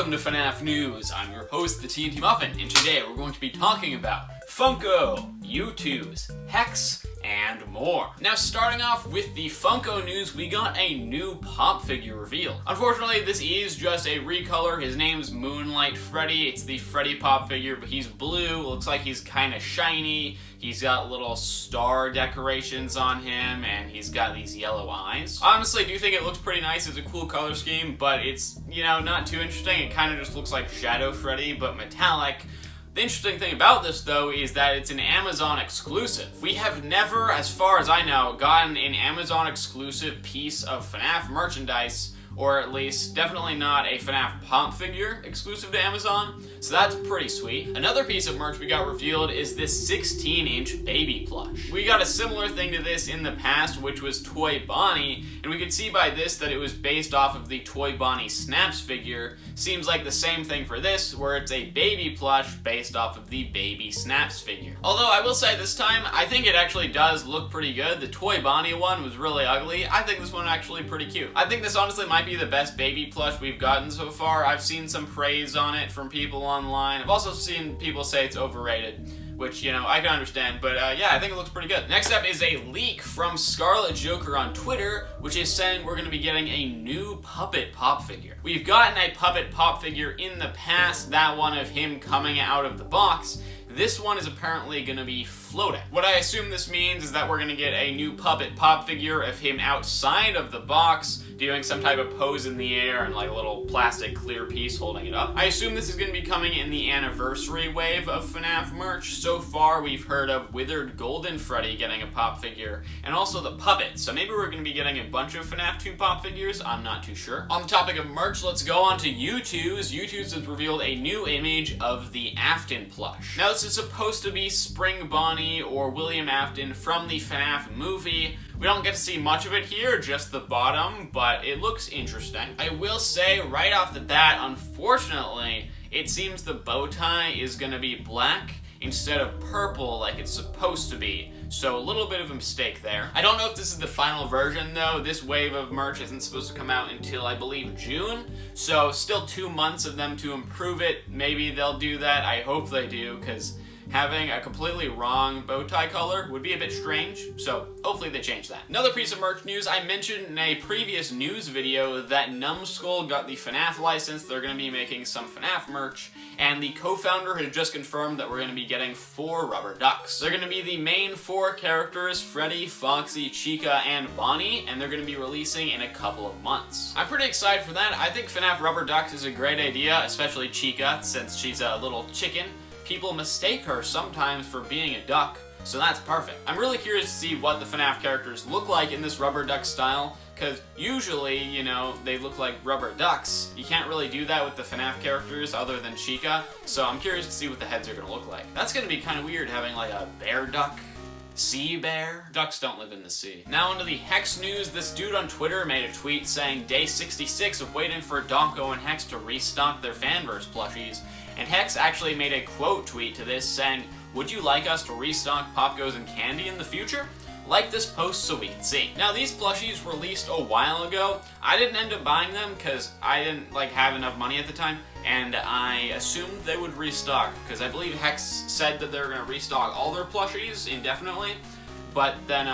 Welcome to FNaF News. I'm your host, the TNT Muffin, and today we're going to be talking about Funko, Youtooz, Hex, and more. Now, starting off with the Funko news, we got a new pop figure reveal. Unfortunately, this is just a recolor. His name's Moonlight Freddy. It's the Freddy pop figure, but he's blue. Looks like he's kind of shiny. He's got little star decorations on him, and he's got these yellow eyes. Honestly, I do think it looks pretty nice. It's a cool color scheme, but it's, not too interesting. It kind of just looks like Shadow Freddy, but metallic. The interesting thing about this, though, is that it's an Amazon exclusive. We have never, as far as I know, gotten an Amazon exclusive piece of FNaF merchandise, or at least definitely not a FNaF pop figure exclusive to Amazon, so that's pretty sweet. Another piece of merch we got revealed is this 16-inch baby plush. We got a similar thing to this in the past, which was Toy Bonnie, and we could see by this that it was based off of the Toy Bonnie Snaps figure. Seems like the same thing for this, where it's a baby plush based off of the Baby Snaps figure. Although I will say this time, I think it actually does look pretty good. The Toy Bonnie one was really ugly. I think this one actually pretty cute. I think this honestly might be the best baby plush we've gotten so far. I've seen some praise on it from people online. I've also seen people say it's overrated, which, I can understand, but yeah, I think it looks pretty good. Next up is a leak from Scarlet Joker on Twitter, which is saying we're going to be getting a new puppet pop figure. We've gotten a puppet pop figure in the past, that one of him coming out of the box. This one is apparently going to be floating. What I assume this means is that we're going to get a new puppet pop figure of him outside of the box, doing some type of pose in the air and like a little plastic clear piece holding it up. I assume this is going to be coming in the anniversary wave of FNaF merch. So far, we've heard of Withered Golden Freddy getting a pop figure, and also the puppet. So maybe we're going to be getting a bunch of FNaF 2 pop figures. I'm not too sure. On the topic of merch, let's go on to Youtooz. Youtooz has revealed a new image of the Afton plush. Now, this is supposed to be Spring Bonnie or William Afton from the FNaF movie. We don't get to see much of it here, just the bottom, but it looks interesting. I will say right off the bat, unfortunately, it seems the bow tie is going to be black instead of purple like it's supposed to be. So a little bit of a mistake there. I don't know if this is the final version though. This wave of merch isn't supposed to come out until I believe June. So still 2 months of them to improve it. Maybe they'll do that. I hope they do, because having a completely wrong bow tie color would be a bit strange, so hopefully they change that. Another piece of merch news, I mentioned in a previous news video that Numbskull got the FNaF license. They're going to be making some FNaF merch, and the co-founder has just confirmed that we're going to be getting 4 rubber ducks. They're going to be the main 4 characters, Freddy, Foxy, Chica, and Bonnie, and they're going to be releasing in a couple of months. I'm pretty excited for that. I think FNaF rubber ducks is a great idea, especially Chica, since she's a little chicken. People mistake her sometimes for being a duck, so that's perfect. I'm really curious to see what the FNaF characters look like in this rubber duck style, because usually, they look like rubber ducks. You can't really do that with the FNaF characters other than Chica, so I'm curious to see what the heads are going to look like. That's going to be kind of weird having like a bear duck. Sea bear? Ducks don't live in the sea. Now onto the Hex news. This dude on Twitter made a tweet saying day 66 of waiting for Donko and Hex to restock their Fanverse plushies. And Hex actually made a quote tweet to this saying, "Would you like us to restock Pop Goes and Candy in the future? Like this post so we can see." Now these plushies released a while ago. I didn't end up buying them because I didn't have enough money at the time, and I assumed they would restock because I believe Hex said that they were going to restock all their plushies indefinitely, but then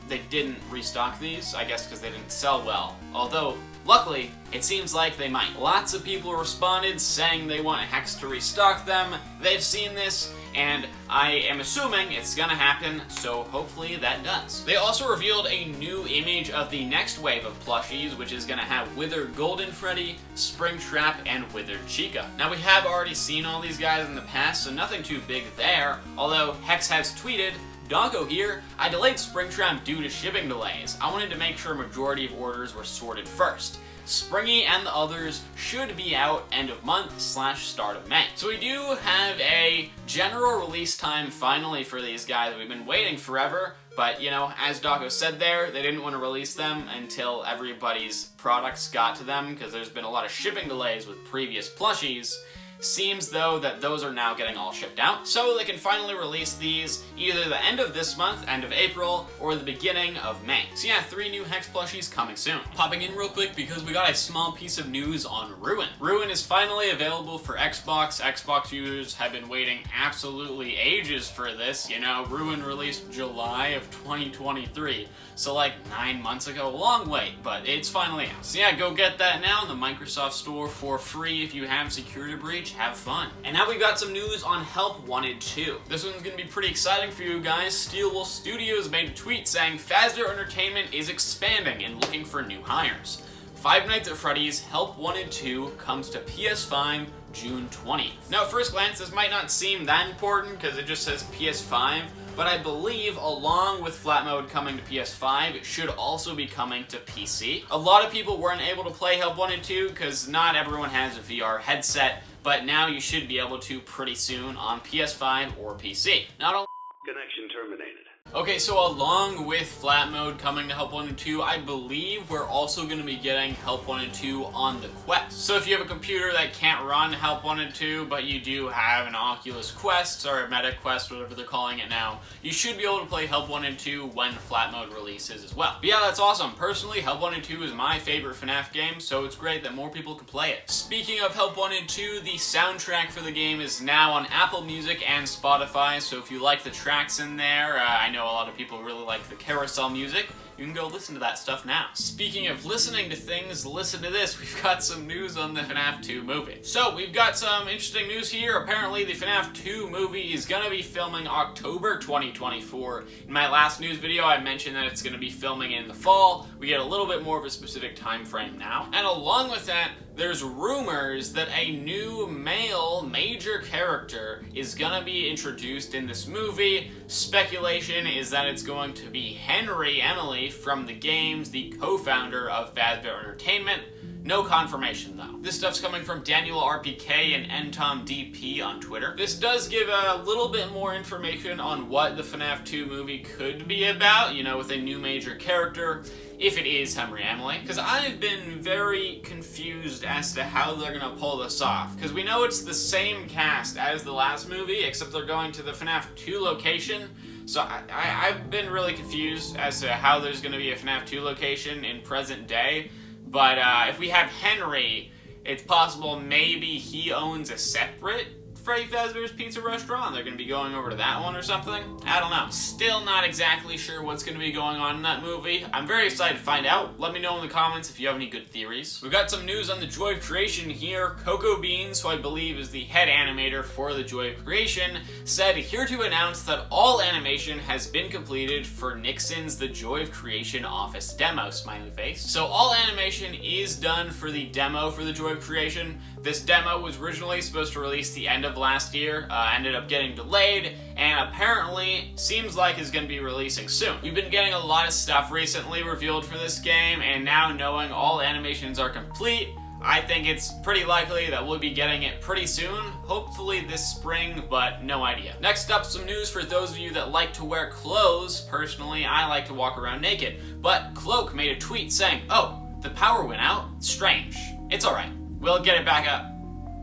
they didn't restock these, I guess because they didn't sell well. Although, luckily, it seems like they might. Lots of people responded saying they want Hex to restock them. They've seen this, and I am assuming it's gonna happen, so hopefully that does. They also revealed a new image of the next wave of plushies, which is gonna have Withered Golden Freddy, Springtrap, and Withered Chica. Now, we have already seen all these guys in the past, so nothing too big there, although Hex has tweeted, "Donko here, I delayed Springtrap due to shipping delays. I wanted to make sure a majority of orders were sorted first. Springy and the others should be out end of month / start of May." So we do have a general release time finally for these guys. We've been waiting forever, but as Donko said there, they didn't want to release them until everybody's products got to them because there's been a lot of shipping delays with previous plushies. Seems though that those are now getting all shipped out, so they can finally release these either the end of this month, end of April, or the beginning of May. So yeah, 3 new Hex plushies coming soon. Popping in real quick because we got a small piece of news on Ruin. Ruin is finally available for Xbox. Xbox users have been waiting absolutely ages for this. You know, Ruin released July of 2023, so like 9 months ago. A long wait, but it's finally out. So yeah, go get that now in the Microsoft Store for free if you have Security Breach. Have fun. And now we've got some news on Help Wanted 2. This one's gonna be pretty exciting for you guys. Steelwolf Studios made a tweet saying Fazbear Entertainment is expanding and looking for new hires. Five Nights at Freddy's Help Wanted 2 comes to PS5 June 20th. Now at first glance this might not seem that important because it just says PS5, but I believe along with flat mode coming to PS5, it should also be coming to PC. A lot of people weren't able to play Help Wanted 2 because not everyone has a VR headset, but now you should be able to pretty soon on PS5 or PC. Not only Connection terminated. Okay, so along with flat mode coming to Help Wanted 2, I believe we're also going to be getting Help Wanted 2 on the Quest. So if you have a computer that can't run Help Wanted 2, but you do have an Oculus Quest, or a Meta Quest, whatever they're calling it now, you should be able to play Help Wanted 2 when flat mode releases as well. But yeah, that's awesome. Personally, Help Wanted 2 is my favorite FNaF game, so it's great that more people can play it. Speaking of Help Wanted 2, the soundtrack for the game is now on Apple Music and Spotify, so if you like the tracks in there, I know a lot of people really like the carousel music. You can go listen to that stuff now. Speaking of listening to things, listen to this. We've got some news on the FNaF 2 movie. So we've got some interesting news here. Apparently the FNaF 2 movie is gonna be filming October 2024. In my last news video, I mentioned that it's gonna be filming in the fall. We get a little bit more of a specific time frame now. And along with that, there's rumors that a new male major character is gonna be introduced in this movie. Speculation is that it's going to be Henry Emily from the games, the co-founder of Fazbear Entertainment. No confirmation though. This stuff's coming from Daniel RPK and NTomDP on Twitter. This does give a little bit more information on what the FNaF 2 movie could be about, you know, with a new major character, if it is Henry Emily. Because I've been very confused as to how they're gonna pull this off. Because we know it's the same cast as the last movie, except they're going to the FNaF 2 location. So I've been really confused as to how there's gonna be a FNaF 2 location in present day. But if we have Henry, it's possible maybe he owns a separate Freddy Fazbear's Pizza restaurant. They're going to be going over to that one or something. I don't know. Still not exactly sure what's going to be going on in that movie. I'm very excited to find out. Let me know in the comments if you have any good theories. We've got some news on the Joy of Creation here. Coco Beans, who I believe is the head animator for the Joy of Creation, said here to announce that all animation has been completed for Nixon's The Joy of Creation office demo, smiley face. So all animation is done for the demo for the Joy of Creation. This demo was originally supposed to release the end of last year, ended up getting delayed, and apparently seems like is going to be releasing soon. We've been getting a lot of stuff recently revealed for this game, and now knowing all animations are complete, I think it's pretty likely that we'll be getting it pretty soon, hopefully this spring, but no idea. Next up, some news for those of you that like to wear clothes. Personally, I like to walk around naked, but Cloak made a tweet saying, "Oh, the power went out? Strange. It's alright. We'll get it back up."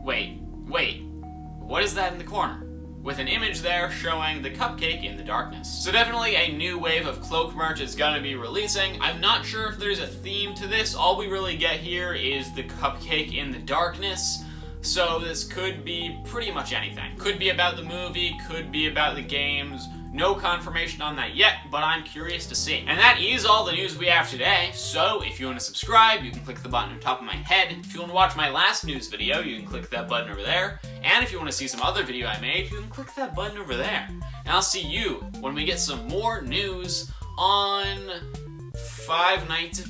Wait. What is that in the corner? With an image there showing the cupcake in the darkness. So definitely a new wave of Cloak merch is gonna be releasing. I'm not sure if there's a theme to this. All we really get here is the cupcake in the darkness. So this could be pretty much anything. Could be about the movie, could be about the games. No confirmation on that yet, but I'm curious to see. And that is all the news we have today. So if you want to subscribe, you can click the button on top of my head. If you want to watch my last news video, you can click that button over there. And if you want to see some other video I made, you can click that button over there. And I'll see you when we get some more news on Five Nights at